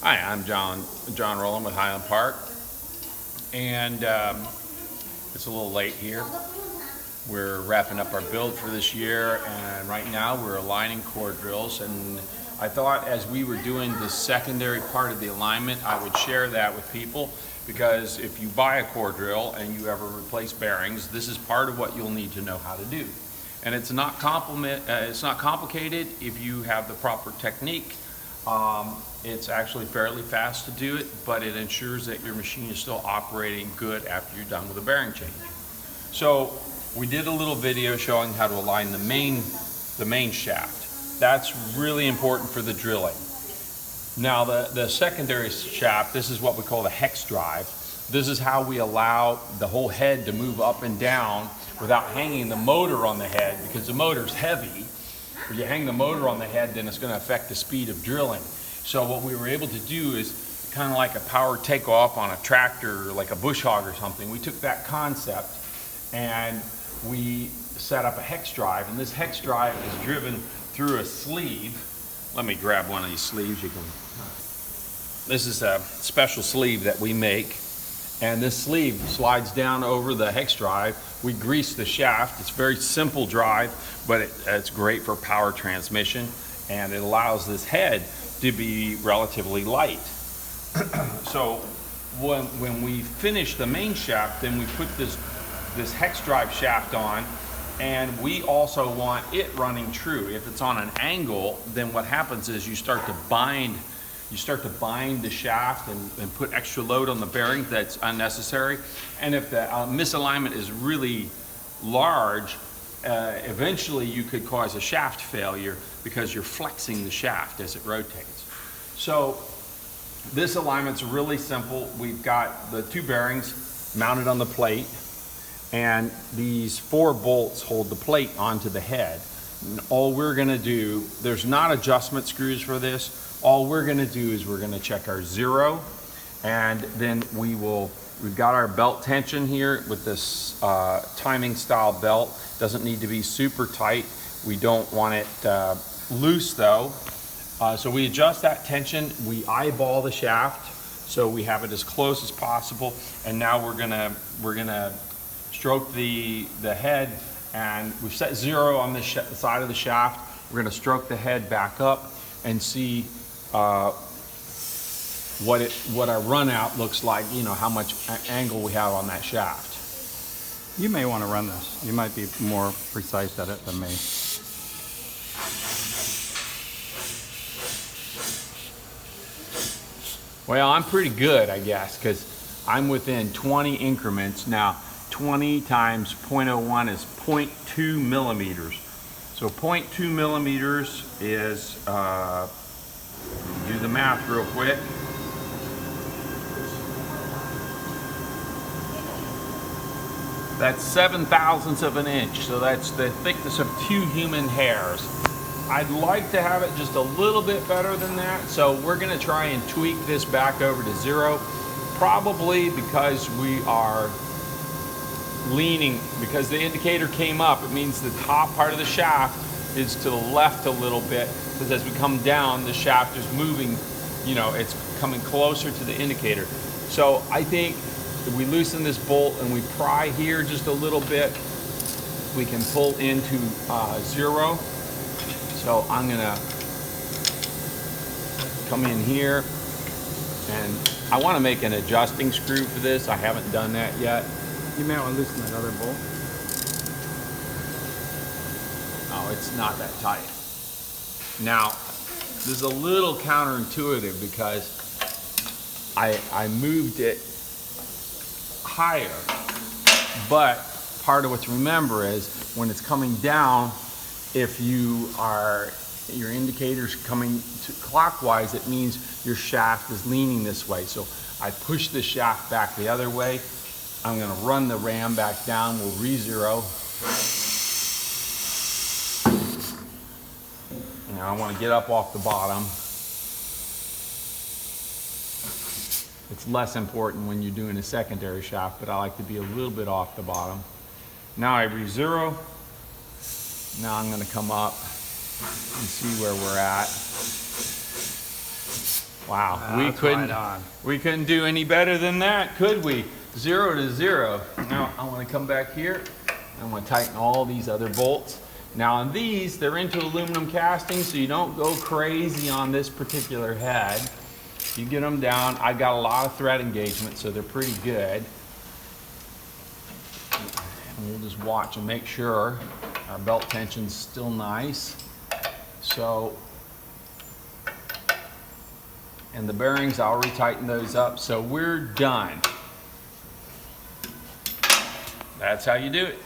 Hi, I'm John Rowland with Highland Park, and it's a little late here. We're wrapping up our build for this year, and right now we're aligning core drills. And I thought as we were doing the secondary part of the alignment, I would share that with people, because if you buy a core drill and you ever replace bearings, this is part of what you'll need to know how to do. And it's not complicated if you have the proper technique. It's actually fairly fast to do it, but it ensures that your machine is still operating good after you're done with a bearing change. So we did a little video showing how to align the main shaft. That's really important for the drilling. Now the secondary shaft, this is what we call the hex drive. This is how we allow the whole head to move up and down without hanging the motor on the head, because the motor's heavy. If you hang the motor on the head, then it's going to affect the speed of drilling. So what we were able to do is kind of like a power takeoff on a tractor, like a bush hog or something. We took that concept and we set up a hex drive, and this hex drive is driven through a sleeve. Let me grab one of these sleeves. This is a special sleeve that we make, and this sleeve slides down over the hex drive. We grease the shaft. It's a very simple drive, but it's great for power transmission, and it allows this head to be relatively light. So when we finish the main shaft, then we put this hex drive shaft on, and we also want it running true. If it's on an angle, then what happens is you start to bind the shaft and put extra load on the bearing that's unnecessary. And if the misalignment is really large, eventually you could cause a shaft failure because you're flexing the shaft as it rotates. So this alignment's really simple. We've got the two bearings mounted on the plate, and these 4 bolts hold the plate onto the head. And all we're gonna do, there's not adjustment screws for this. All we're gonna do is we're gonna check our 0, and then we've got our belt tension here with this timing style belt. Doesn't need to be super tight. We don't want it loose though. So we adjust that tension, we eyeball the shaft so we have it as close as possible, and now we're gonna stroke the head, and we've set 0 on the side of the shaft. We're gonna stroke the head back up and see what our run out looks like, you know, how much angle we have on that shaft. You may want to run this. You might be more precise at it than me. Well, I'm pretty good, I guess, because I'm within 20 increments. Now, 20 times 0.01 is 0.2 millimeters. So 0.2 millimeters is, do the math real quick. That's 7/1000ths of an inch. So that's the thickness of 2 human hairs. I'd like to have it just a little bit better than that. So we're gonna try and tweak this back over to 0, probably because we are leaning, because the indicator came up. It means the top part of the shaft is to the left a little bit, because as we come down, the shaft is moving, you know, it's coming closer to the indicator. So I think if we loosen this bolt and we pry here just a little bit, we can pull into 0. So I'm gonna come in here, and I wanna make an adjusting screw for this. I haven't done that yet. You may want to loosen that other bolt. Oh, it's not that tight. Now, this is a little counterintuitive because I moved it higher, but part of what to remember is when it's coming down, if your indicator's coming clockwise, it means your shaft is leaning this way. So I push the shaft back the other way. I'm gonna run the ram back down, we'll re-0. Now I wanna get up off the bottom. It's less important when you're doing a secondary shaft, but I like to be a little bit off the bottom. Now I re-0. Now I'm gonna come up and see where we're at. Wow, That's right on. we couldn't do any better than that, could we? 0 to 0. Now I want to come back here. I'm going to tighten all these other bolts. Now on these, they're into aluminum casting, so you don't go crazy on this particular head. You get them down. I got a lot of thread engagement, so they're pretty good. And we'll just watch and make sure our belt tension's still nice. So, and the bearings, I already tightened those up, so we're done. That's how you do it.